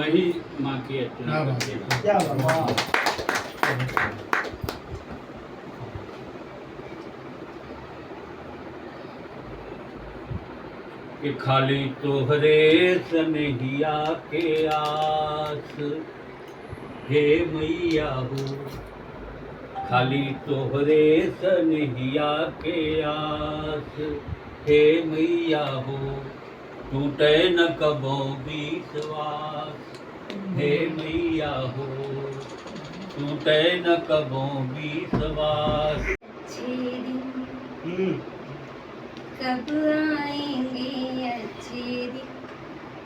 वही माँ की क्या बात। कि खाली तोहरे सनहिया के आस हे मैया हो, खाली तोहरे सनहिया के आस हे मैया हो, टूटे न कबो विश्वास हे मैया हो, टूटे न कबो विश्वास। कब आएंगे अच्छे दिन,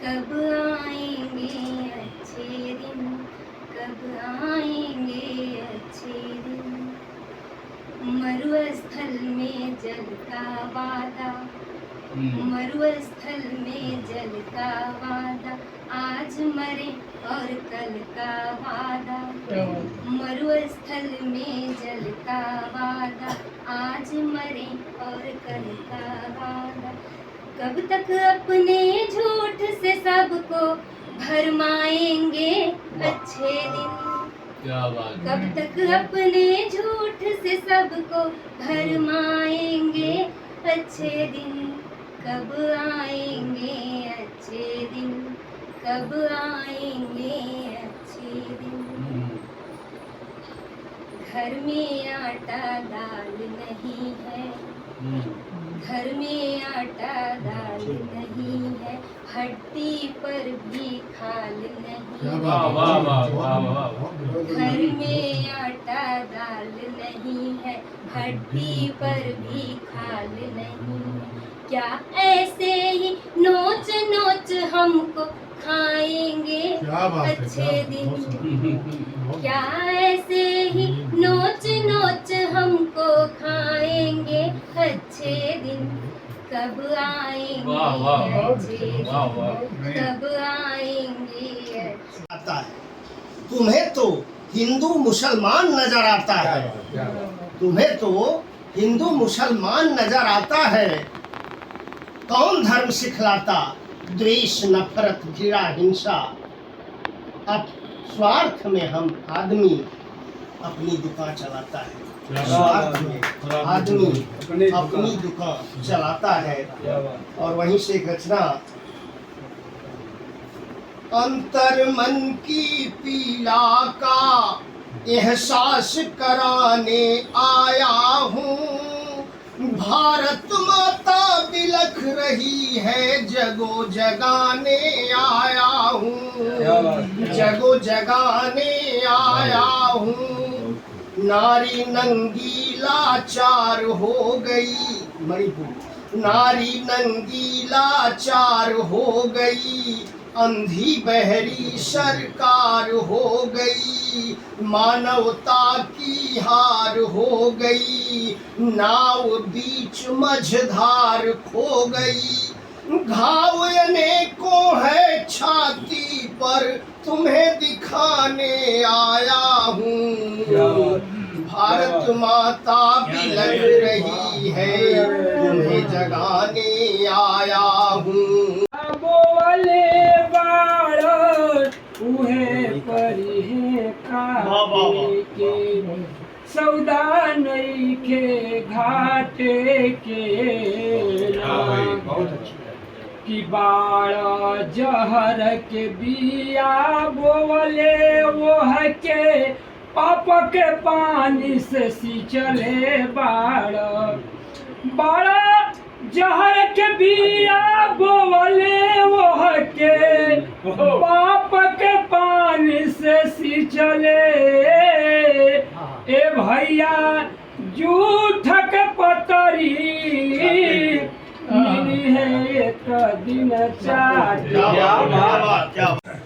कब आएंगे अच्छे दिन, कब आएंगे अच्छे दिन। मरुस्थल में जल का वादा, मरुस्थल में जल का वादा, आज मरे और कल का वादा। मरुस्थल में जल का वादा, आज मरे और कल का वादा। कब तक अपने झूठ से सबको भरमाएंगे अच्छे दिन, क्या बात। कब तक अपने झूठ से सबको भरमाएंगे अच्छे दिन, कब आएंगे अच्छे दिन, कब आएंगे अच्छे दिन। घर में आटा दाल नहीं है, घर में आटा दाल नहीं है, हड्डी पर भी खाल नहीं है। घर में आटा दाल नहीं है, हड्डी पर भी खाल नहीं है। क्या ऐसे ही नोच नोच हमको खाएंगे अच्छे दिन, क्या ऐसे ही नोच नोच हमको खाएंगे अच्छे दिन, कब आएंगे अच्छे दिन, कब आएंगे आता है। तुम्हें तो हिंदू मुसलमान नजर आता है, तुम्हें तो हिंदू मुसलमान नजर आता है। कौन धर्म सिखलाता द्वेष नफरत घृणा हिंसा। अब स्वार्थ में हम आदमी अपनी दुकान चलाता है, स्वार्थ में आदमी अपनी दुकान चलाता है। और वहीं से एक रचना, अंतर मन की पीड़ा का एहसास कराने आया हूँ, भारत माता बिलख रही है जगो जगाने आया हूँ, जगो जगाने आया हूँ। नारी नंगी लाचार हो गई, मणिपुर नारी नंगी लाचार हो गई, अंधी बहरी सरकार हो गई, मानवता की हार हो गई, नाव बीच मझधार खो गई। घाव अनेकों है छाती पर तुम्हें दिखाने आया हूँ, भारत माता बिलख रही है तुम्हें जगाने आया हूँ। बोले बाड़ उहे परिहे काटे के, सौदा नहीं के घाटे के कि बाड़ जहर के बिया बोले वो के पाप के पानी से सिंचले बाड़, बाड़ जहर के बिया बोले वो के पाप के पानी से सिंचले। ए भैया झूठ के पतरी मिली है एक दिन चाट।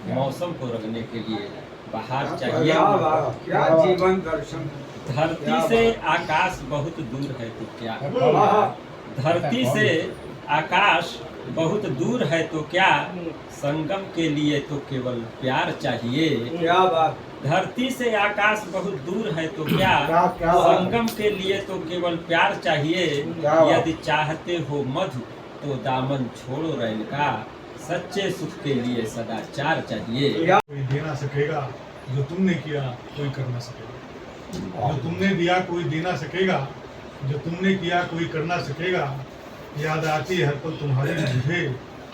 मौसम को रंगने के लिए बाहर चाहिए। क्या जीवन दर्शन। धरती से आकाश बहुत दूर है तो क्या, धरती से आकाश बहुत दूर है तो क्या, संगम के लिए तो केवल प्यार चाहिए। क्या बात। धरती से आकाश बहुत दूर है तो क्या, संगम के लिए तो केवल प्यार चाहिए। यदि चाहते हो मधु तो दामन छोड़ो रैन का, सच्चे सुख के लिए सदाचार चाहिए। कोई दे ना सकेगा, जो तुमने किया कोई कर ना सकेगा। जो तुमने दिया कोई दे ना सकेगा, जो तुमने किया कोई कर ना सकेगा। याद आती है हर पल तुम्हारी मुझे,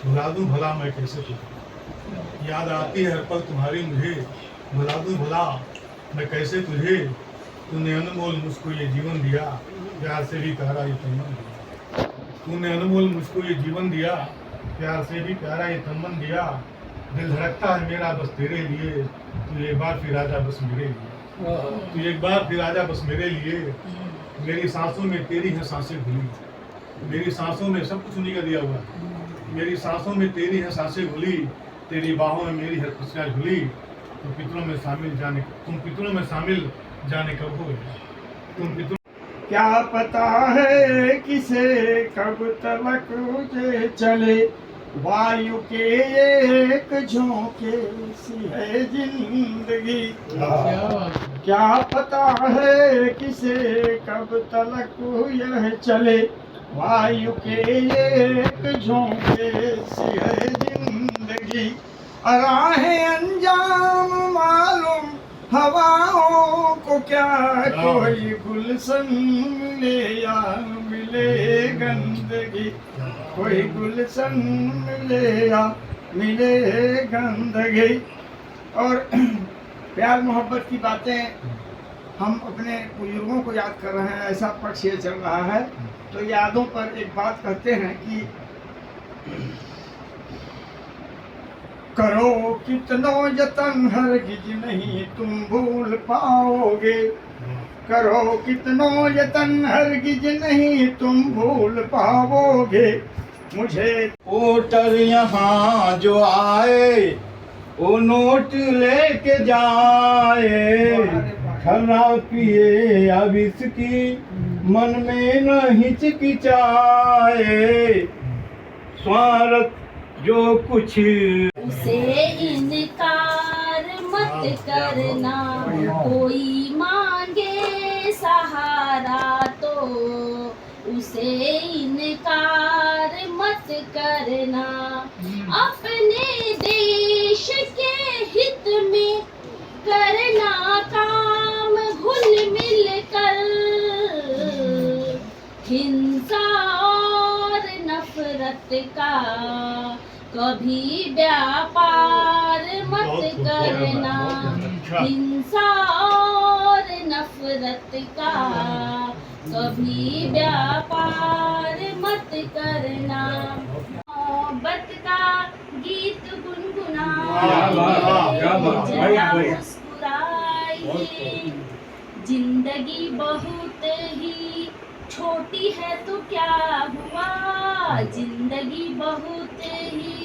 भुला दूं भला मैं कैसे तुझे। याद आती है हर पल तुम्हारी मुझे, भुला दूं भला मैं कैसे तुझे। तूने अनमोल मुझको ये जीवन दिया, प्यार से भी प्यारा ये तमन दिया। तूने अनमोल मुझको ये जीवन दिया, प्यार से भी प्यारा ये तमन दिया। दिल धड़कता है मेरा बस तेरे लिए, तू एक बार फिर आजा बस मेरे लिए। तू एक बार फिर आजा बस मेरे लिए। मेरी सांसों में तेरी है सांसें घुली, मेरी सांसों में सब कुछ उन्हीं का दिया हुआ है। मेरी सांसों में तेरी है सांसें घुली, तेरी बाहों में मेरी है खुशियाँ झुली। तुम पितरों में शामिल जाने कब हो गए। तुम पितरों क्या पता है किसे कब तलक उसे चले, वायु के एक झोंके सी है जिंदगी। क्या पता है किसे कब तलक यह चले, वायु के एक झोंके सी है जिंदगी। राहें अंजाम मालूम हवाओं को क्या, कोई गुलशन मिले या मिले गंदगी। कोई गुलशन मिले या मिले गंदगी। और प्यार मोहब्बत की बातें हम अपने बुजुर्गों को याद कर रहे हैं, ऐसा पक्ष ये चल रहा है। तो यादों पर एक बात कहते हैं कि करो कितनो जतन हरगिज नहीं तुम भूल पाओगे। करो कितनो यतन हरगिज नहीं तुम भूल पाओगे। मुझे वोटर यहाँ जो आए वो नोट लेके जाए। खरा पिए अब इसकी मन में न हिचकिचाए। स्वार्थ जो कुछ उसे इनकार मत करना, कोई मांगे सहारा तो उसे इनकार मत करना। अपने देश के हित में करना काम घुल मिल कर, हिंसा और नफरत का कभी व्यापार मत करना। हिंसा और नफरत का कभी व्यापार मत करना। मोहब्बत का गीत गुनगुनाइए, जरा मुस्कुराइए। जिंदगी बहुत ही छोटी है तो क्या हुआ, जिंदगी बहुत ही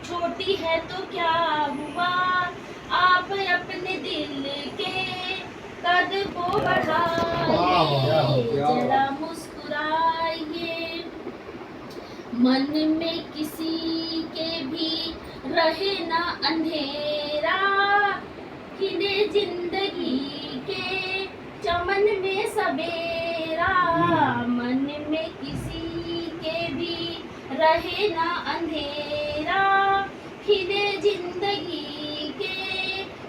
छोटी है तो क्या हुआ। आप अपने दिल के कद को बढ़ाइए, जरा मुस्कुराइए। मन में किसी के भी रहे ना अंधेरा, खिले जिंदगी के चमन में सवेरा। मन में किसी के भी रहे ना अंधेरा, खिले जिंदगी के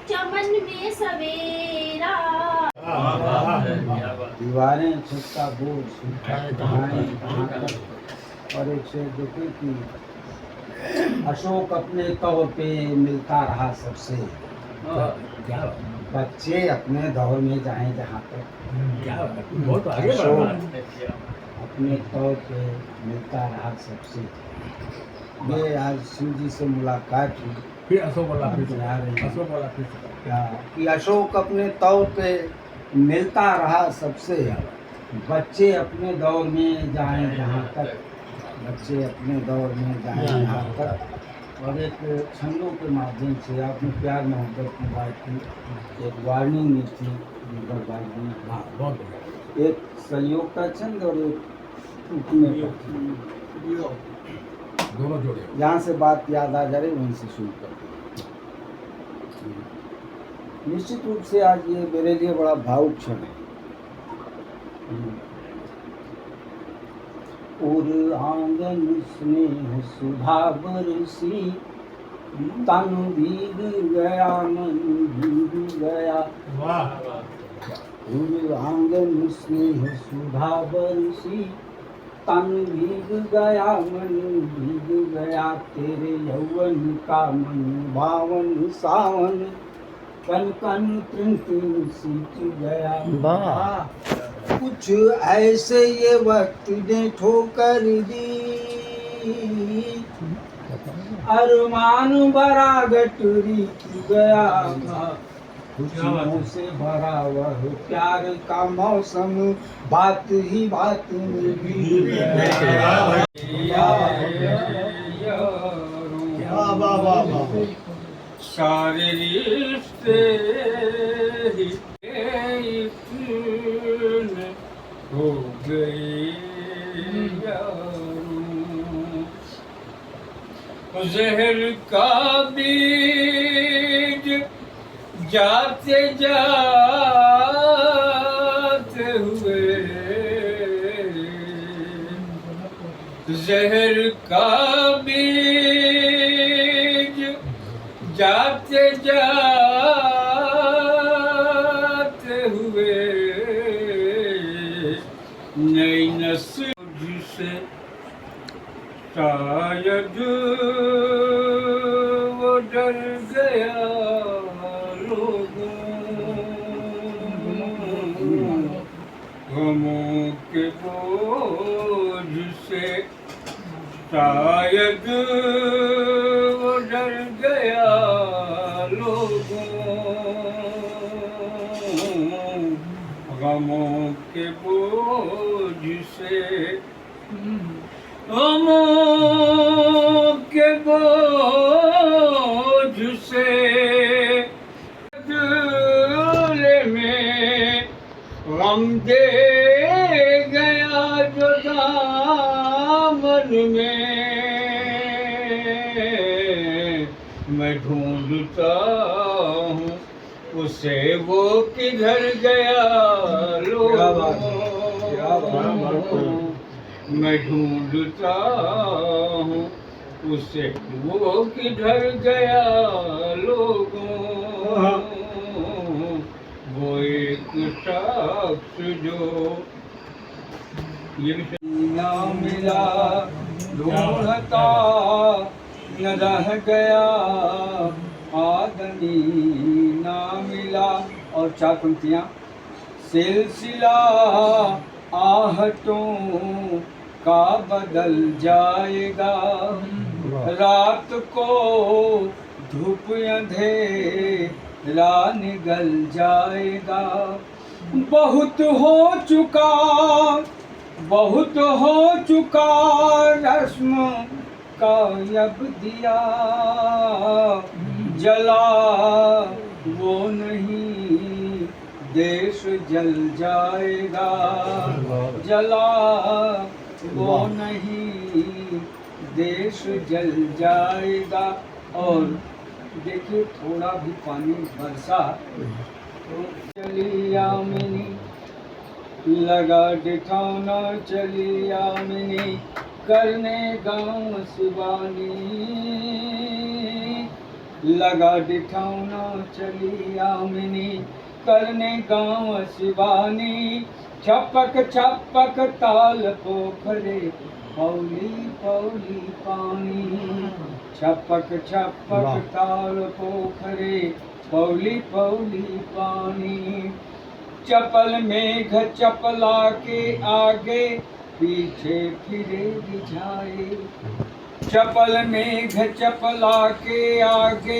चमन में सवेरा। दीवारें छुटका बोझ उठाए कहाँ तक। और एक शेर देखे कि अशोक अपने तौर पे मिलता रहा सबसे, बच्चे अपने दौर में जाएं जहाँ तक। बहुत आगे अपने तौर पे मिलता रहा सबसे। ये आज शिव जी से मुलाकात हुई, फिर अशोक वाला क्या कि अशोक अपने तौर पे मिलता रहा सबसे, बच्चे अपने दौर में जाएं जहाँ तक। बच्चे अपने दौर में जाएं जहाँ तक। और एक छंदों के माध्यम से आपने प्यार मोहब्बत की बात की, एक वार्निंग दी थी बर्बादी। एक सहयोग का छंद और एक टूटने का दोनों जोड़े। जहाँ से बात याद आ जा रही वहीं से शुरू कर। निश्चित रूप से आज ये मेरे लिए बड़ा भावुक क्षण है। उर आंगन स्नेह सुधा बरसी, तन भीग गया मन भीग गया। वाह उर आंगन स्नेह सुधा बरसी, तन भीग गया मन भीग गया। तेरे यौवन का मन भावन सावन, कन कन त्रिन त्रिन सींच गया। वाह कुछ ऐसे ये वक्त ने ठोकर दी, अरमान भरा गटरी की गया। खुशियों से भरा वह प्यार का मौसम, बात ही बात में भीग गया। वाह वाह वाह। सारे रिश्ते ही इतने हो गए यारों, जहर का बीज जाते जाते हुए, जहर का बीज जाते जाते हुए, नई नस्ल जिसे शायद वो डर गया लोगों, गमों के बोझ से शायद वो डर गया लोगों, गमों के बोझ से, गमों के बोझ से, दिल में गम दे गया जो दामन में, मैं ढूंढता हूँ उसे वो किधर गया लोगों, मैं ढूंढता हूँ उसे वो किधर गया लोगों, वो एक शख्स जो ये ना मिला ढूंढता न रह गया, आदमी ना मिला। और 4 पंक्तियाँ। सिलसिला आहटों का बदल जाएगा, रात को धूप अंधेरा निगल जाएगा। बहुत हो चुका रस्म का अब दिया, जला वो नहीं देश जल जाएगा, जला वो नहीं देश जल जाएगा। और देखिए थोड़ा भी पानी बरसा तो चली यामिनी, लगा दिखाना चली यामिनी, करने गाँव शिवानी, लगा दिखाना चली यामिनी, करने गाँव शिवानी। छपक छपक ताल पोखरे, पौली पौली पानी, छपक छपक ताल पोखरे, पौली पौली पानी। चपल मेघ चपला के आगे, पीछे फिरे रिझाए, चपल मेघ चपला के आगे,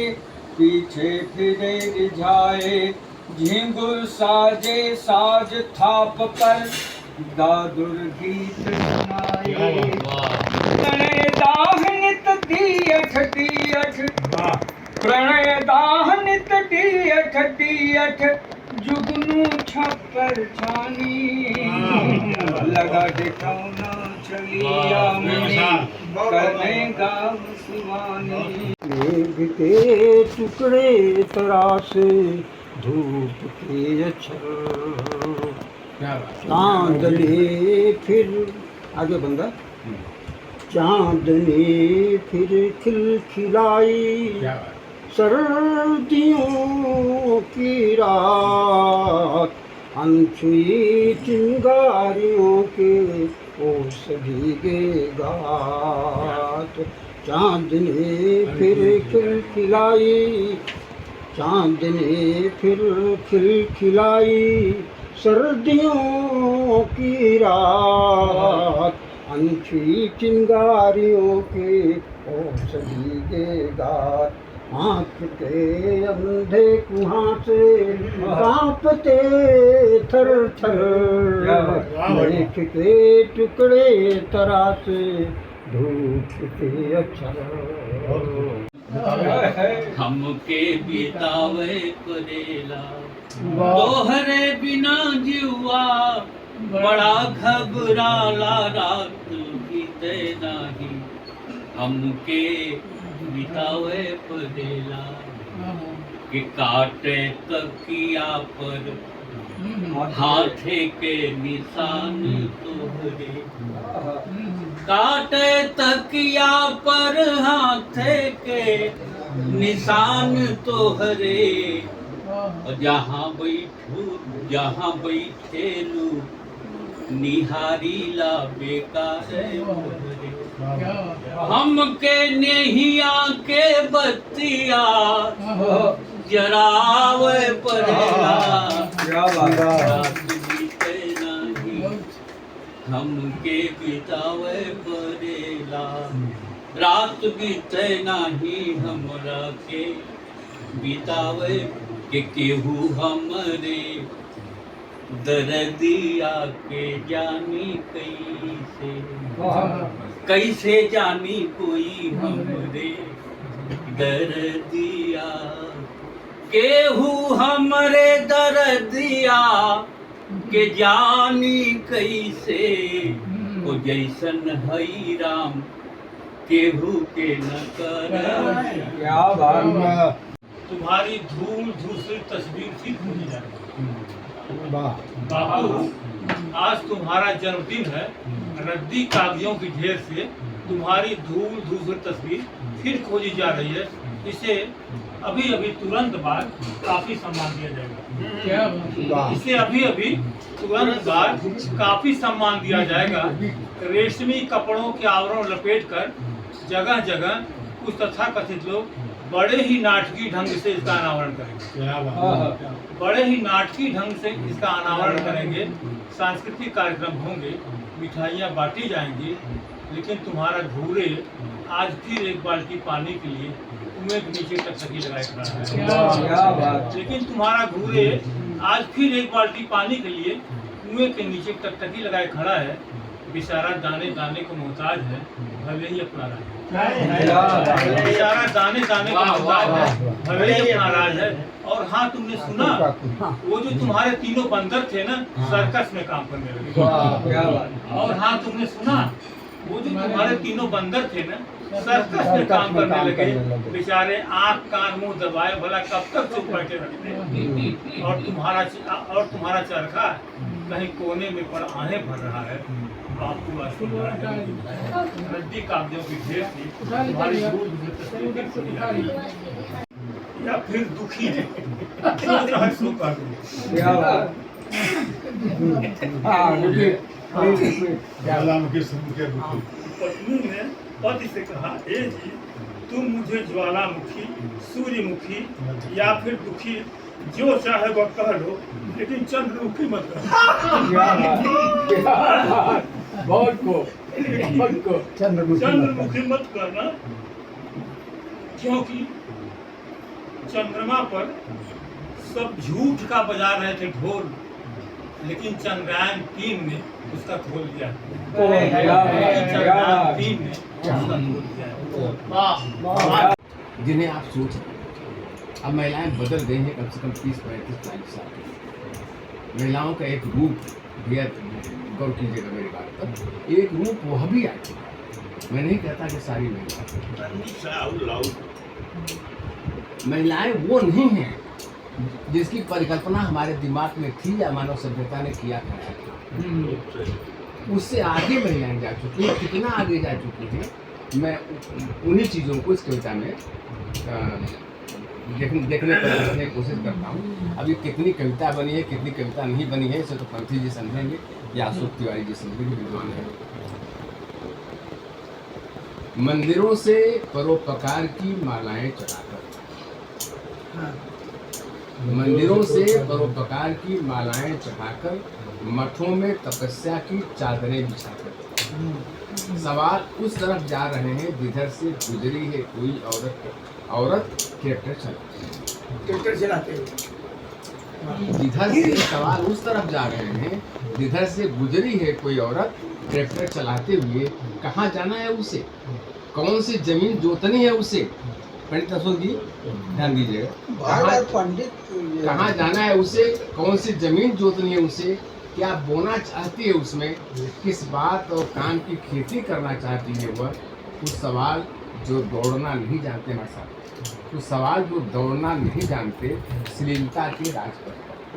पीछे फिरे रिझाए। झिंगुर साजे साज थाप पर, दादुर गीत सुनाए। प्रणय दाह नित दियठ दियठ, प्रणय दाह नित दियठ दियठ, जुगनू छप्पर छानी, लगा दिखाना चली यामिनी, करने गाँव शिवानी। मेघ के टुकड़े तरासे, धूप के अक्षर चांदले फिर आगे बंदा। चांदनी फिर खिलखिलाई सर्दियों की रात, अनछुई चिंगारियों के ओस भीगे गात। चांदनी फिर खिलखिलाई, चांदनी फिर खिलखिलाई सर्दियों की रात, अनछुई चिंगारियों के ओस भीगे गात। आँख के अंधे कुहासे कांपते थर थर, मेघ के टुकड़े तरासे धूप के अक्षर। हमके बितावे करेला तोहरे बिना जीवा, बड़ा घबराला रात बीते नाही। हमके बितावे परेला कि काटे तकिया पर हाथे के निशान तोहरे, काटे तकिया पर हाथे के निशान तोहरे। जहाँ बैठे लू निहारी ला बेकार तोहरे। हमके नेहिया के बत्तिया जरावे परेला, रात बीते नाही। हमके बितावे परेला रात बीते नाही। हमरा के बितावे के केहू हमरे दर्दिया के जानी कैसे, कैसे जानी कोई हमरे दर्दिया। केहू हमरे दर्दिया के जानी कैसे, ओ जैसन हई राम केहू के न कर। क्या बात। तुम्हारी धूल धूसरी तस्वीर थी भूली जाती। बाबू, आज तुम्हारा जन्मदिन है। रद्दी कागजों की ढेर से तुम्हारी धूल धूसरी तस्वीर फिर खोजी जा रही है। इसे अभी अभी तुरंत बाद काफी सम्मान दिया जाएगा। इसे अभी अभी तुरंत बाद काफी सम्मान दिया जाएगा। रेशमी कपड़ों के आवरण लपेटकर जगह जगह कुछ तथाकथित लोग बड़े ही नाटकीय ढंग से इसका अनावरण करेंगे। बड़े ही नाटकीय ढंग से इसका अनावरण करेंगे। सांस्कृतिक कार्यक्रम होंगे, मिठाइयाँ बांटी जाएंगी। लेकिन तुम्हारा घूरे आज फिर एक बाल्टी पानी के लिए कुएं के नीचे टकटकी लगाए खड़ा है। लेकिन तुम्हारा घूरे आज फिर एक बाल्टी पानी के लिए कुएं के नीचे टकटकी लगाए खड़ा है। बेचारा दाने दाने को मोहताज है, भले ही अपना राज है। बेचारा दाने दाने को मोहताज है, भले ही अपना राज है। और हाँ, तुमने सुना वो जो तुम्हारे तीनों बंदर थे ना, सर्कस में काम करने लगे। और हाँ, तुमने सुना वो जो तुम्हारे तीनों बंदर थे ना, सर्कस में काम करने लगे। बेचारे आँख कान मुंह दबाए, भला कब तक चुप बैठे रखते। और तुम्हारा चरखा कहीं कोने में पर आहें भर रहा है। बापू रद्दी कागजों की ढेर थी तुम्हारी धूल धूसरी तस्वीर, या फिर दुखी है सोच रहा है सो कर पत्नी ने पति से कहा, ए जी, तुम मुझे ज्वालामुखी, सूर्यमुखी या फिर दुखी जो चाहे वह कह लो, लेकिन चंद्रमुखी मत चंद्रमुखी मत करना, क्योंकि चंद्रमा पर सब झूठ का बजा रहे थे ढोल, लेकिन चंद्रयान 3 ने उसका खोल दिया। चंद्रयान 3 ने उसका खोल दिया। जिन्हें आप सोच रहे अब महिलाएं बदल गई हैं कम से कम 30-35-40 साल की। महिलाओं का एक रूप भैया गौर कीजिएगा मेरी बात पर, एक रूप वह भी आ चुका है। मैं नहीं कहता कि सारी महिलाएं वो नहीं हैं जिसकी परिकल्पना हमारे दिमाग में थी या मानव सभ्यता ने किया था। उससे आगे महिलाएं जा चुकी हैं, कितना आगे जा चुकी हैं, मैं उन्हीं चीज़ों को इस कविता में देखने पर देखने की कोशिश करता हूँ। अभी कितनी कविता बनी है, कितनी कविता नहीं बनी है, इसे तो पंथी जी समझेंगे या अशोक तिवारी जी समझेंगे, विद्वान है। मंदिरों से परोपकार की मालाएं चढ़ाकर, मंदिरों से परोपकार की मालाएं चढ़ाकर, मठों में तपस्या की चादरें बिछाकर, सवाल उस तरफ जा रहे हैं जिधर से गुजरी है कोई औरत ट्रैक्टर चलाते हैं। जिधर से सवाल उस तरफ जा रहे हैं जिधर से गुजरी है कोई औरत ट्रैक्टर चलाते हुए, कहाँ जाना है उसे, कौन सी जमीन जोतनी है उसे। पंडित अशोक जी ध्यान दीजिएगा, कहाँ जाना है उसे, कौन सी जमीन जोतनी है उसे, क्या बोना चाहती है उसमें, किस बात और काम की खेती करना चाहती है वह। कुछ सवाल जो दौड़ना नहीं जानते हमारे साथ, कुछ सवाल जो दौड़ना नहीं जानते, अश्लीलता के राजपथ पर,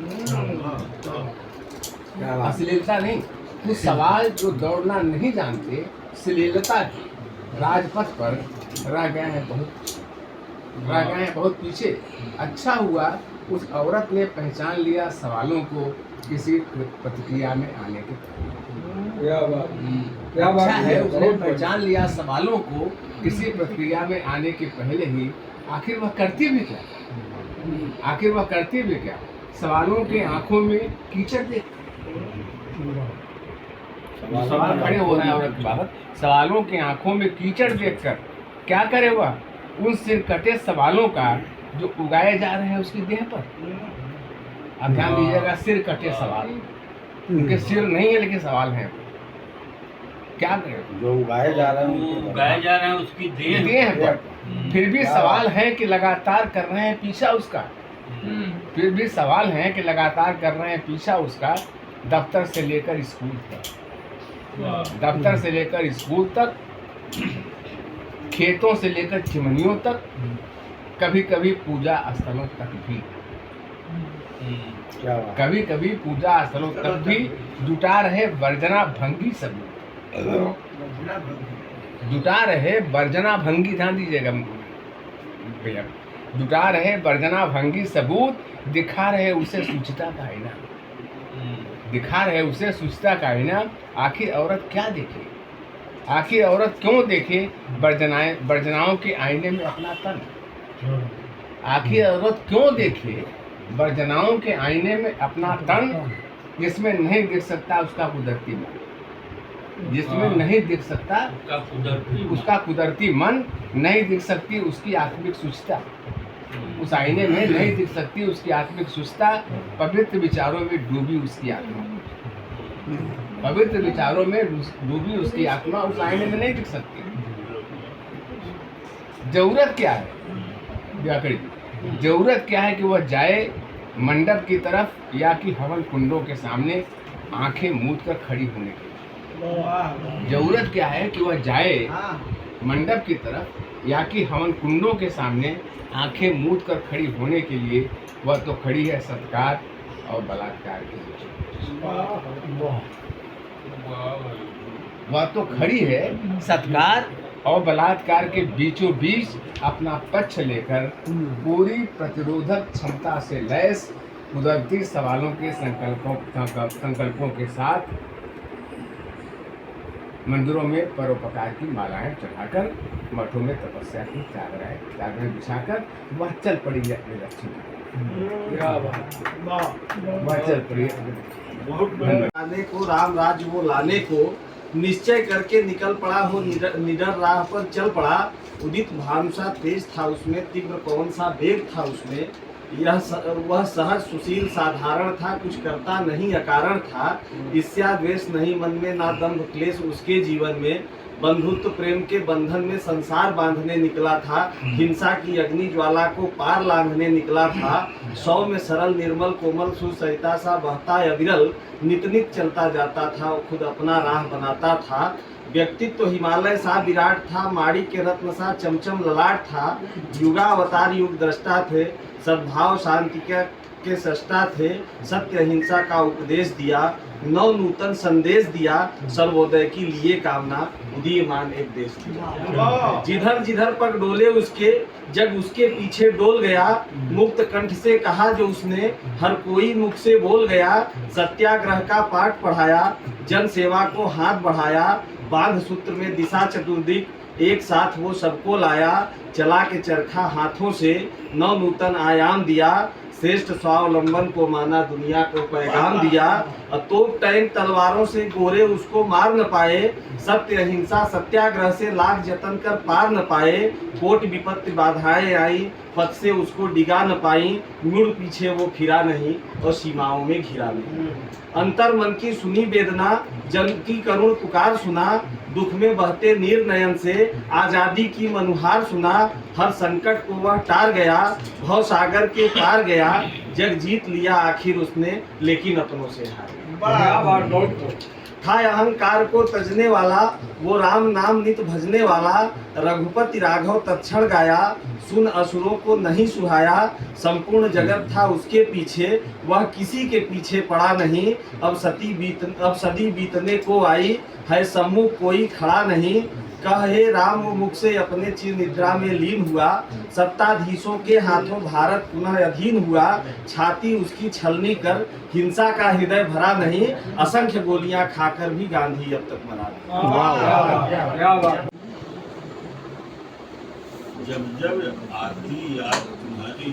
अश्लीलता नहीं, कुछ सवाल जो दौड़ना नहीं जानते, अश्लीलता के राजपथ पर रह गए हैं बहुत पीछे। अच्छा हुआ उस औरत ने पहचान लिया सवालों को किसी प्रतिक्रिया में आने के पहले। अच्छा है उसने पहचान लिया सवालों को किसी प्रतिक्रिया में आने के पहले ही। आखिर वह करती भी क्या, आखिर वह करती भी क्या, सवालों के आंखों में कीचड़ देख, सवाल खड़े हो रहे हैं औरत के बाबत, सवालों के आंखों में कीचड़ देखकर क्या करे वह, उन सिर कटे सवालों का जो उगाए जा रहे हैं उसकी देह पर। अब ध्यान दीजिएगा, सिर कटे सवाल, उनके सिर नहीं है लेकिन सवाल हैं, क्या करें, जो उगाए जा रहे हैं उसकी देह देह पर। फिर भी सवाल है कि लगातार कर रहे हैं पीछा उसका, फिर भी सवाल है कि लगातार कर रहे हैं पीछा उसका, दफ्तर से लेकर स्कूल तक, दफ्तर से लेकर स्कूल तक, खेतों से लेकर चिमनियों तक, कभी कभी पूजा स्थलों तक भी, कभी कभी पूजा स्थलों तक भी जुटा रहे वर्जना भंगी सबूत, जुटा रहे वर्जना भंगी, ध्यान दीजिएगा भैया, जुटा रहे वर्जना भंगी सबूत, दिखा रहे उसे सुचिता का आईना, दिखा रहे उसे सुचिता का आईना। आखिर औरत क्या देखे, आखिर औरत क्यों देखे वर्जनाओं के आईने में अपना तन, आखिर औरत क्यों देखे वर्जनाओं के आईने में अपना तन, जिसमें नहीं दिख सकता उसका कुदरती मन, जिसमें नहीं दिख सकता उसका कुदरती मन, नहीं दिख सकती उसकी आत्मिक सुचिता, उस आईने में नहीं दिख सकती उसकी आत्मिक सुचिता, पवित्र विचारों में डूबी उसकी आत्मा, पवित्र विचारों में डूबी उसकी आत्मा उस आईने में नहीं दिख सकती। जरूरत क्या है व्याकरण, जरूरत क्या है कि वह जाए मंडप की तरफ या कि हवन कुंडों के सामने आंखें मूंद कर खड़ी होने की। जरूरत क्या है कि वह जाए मंडप की तरफ या कि हवन कुंडों के सामने आंखें मूंद कर खड़ी होने के लिए। वह तो खड़ी है सत्कार और बलात्कार के बीच, वह तो खड़ी है सत्कार और बलात्कार के बीचों बीच, अपना पक्ष लेकर पूरी प्रतिरोधक क्षमता से लैस कुदरती सवालों के संकल्पों के साथ मंदिरों में परोपकार की मालाएं चढ़ाकर, मठों में तपस्या की चादरें बिछाकर वह चल पड़ी है अपने लक्ष्य की, वह चल पड़ी आने को, राम राज्य वो लाने को निश्चय करके निकल पड़ा हो, निडर राह पर चल पड़ा। उदित भानु सा तेज था उसमें, तीव्र पवन सा वेग था उसमें। वह सहज सुशील साधारण था, कुछ करता नहीं अकारण था। ईर्ष्या द्वेष नहीं मन में, ना दंभ क्लेश उसके जीवन में। बंधुत्व प्रेम के बंधन में संसार बांधने निकला था। हिंसा की अग्नि ज्वाला को पार लांघने निकला था। सौ में सरल निर्मल कोमल सुसरिता सा बहता अविरल, नित नित चलता जाता था, खुद अपना राह बनाता था। व्यक्तित्व तो हिमालय सा विराट था, माड़ी के रत्न सा चमचम ललाट था। युगावतार युग दृष्टा थे, सद्भाव शांति के सृष्टा थे, सत्य अहिंसा का उपदेश दिया, नव नूतन संदेश दिया, सर्वोदय की लिए कामना, उदीयमान एक देश दिया। जिधर जिधर पग डोले उसके, जग उसके पीछे डोल गया, मुक्त कंठ से कहा जो उसने, हर कोई मुख से बोल गया, सत्याग्रह का पाठ पढ़ाया, जन सेवा को हाथ बढ़ाया, बांध सूत्र में दिशा चतुर्दिक, एक साथ वो सबको लाया, चला के चरखा हाथों से, नव नूतन आयाम दिया, श्रेष्ठ स्वावलंबन को माना, दुनिया को पैगाम दिया, तोप टैंक तलवारों से गोरे उसको मार न पाए, सत्य अहिंसा सत्याग्रह से लाख जतन कर पार न पाए, कोट विपत्ति बाधाएं आई, पद से उसको डिगा न पाई, मुड़ पीछे वो फिरा नहीं और सीमाओं में घिरा नहीं। अंतर मन की सुनी वेदना, जन की करुण पुकार सुना, दुख में बहते नीर नयन से, आजादी की मनुहार सुना, हर संकट को वह टार गया, भव सागर के पार गया, जग जीत लिया आखिर उसने, लेकिन अपनों से हार गया। था अहंकार को तजने वाला, वो राम नाम नित भजने वाला, रघुपति राघव तत्क्षण गाया, सुन असुरों को नहीं सुहाया, संपूर्ण जगत था उसके पीछे, वह किसी के पीछे पड़ा नहीं, अब सदी बीतने को आई, है सम्मुख कोई खड़ा नहीं, कहे राम वो मुख से अपने चिर निद्रा में लीन हुआ, सत्ताधीशों के हाथों भारत पुनः अधीन हुआ, छाती उसकी छलनी कर हिंसा का हृदय भरा नहीं, असंख्य गोलियां खाकर भी गांधी अब तक मरा नहीं। जब जब आती याद तुम्हारी,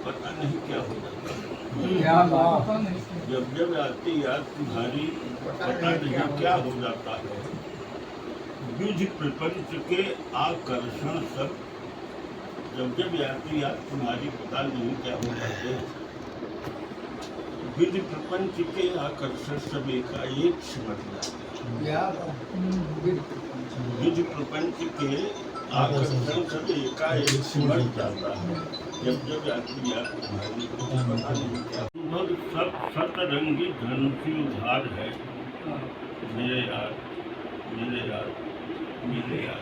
पता नहीं क्या हो जाता है। जब जब आती याद तुम्हारी, पता नहीं क्या हो जाता है। विधि प्रपंच के आकर्षण सब, जब जब आती याद तुम्हारी, पता नहीं क्या हो जाते हैं। विधि प्रपंच के आकर्षण सब एकाएक सिमट जाते हैं। विधि प्रपंच के आकर्षण सब एकाएक सिमट जाता है। जब जब आती याद तुम्हारी, पता नहीं क्या। सब सतरंगी धन की उधार है, मेरे यार, मेरे यार, मेरे यार।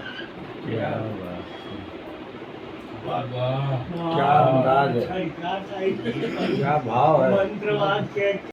क्या अंदाज है, क्या भाव है।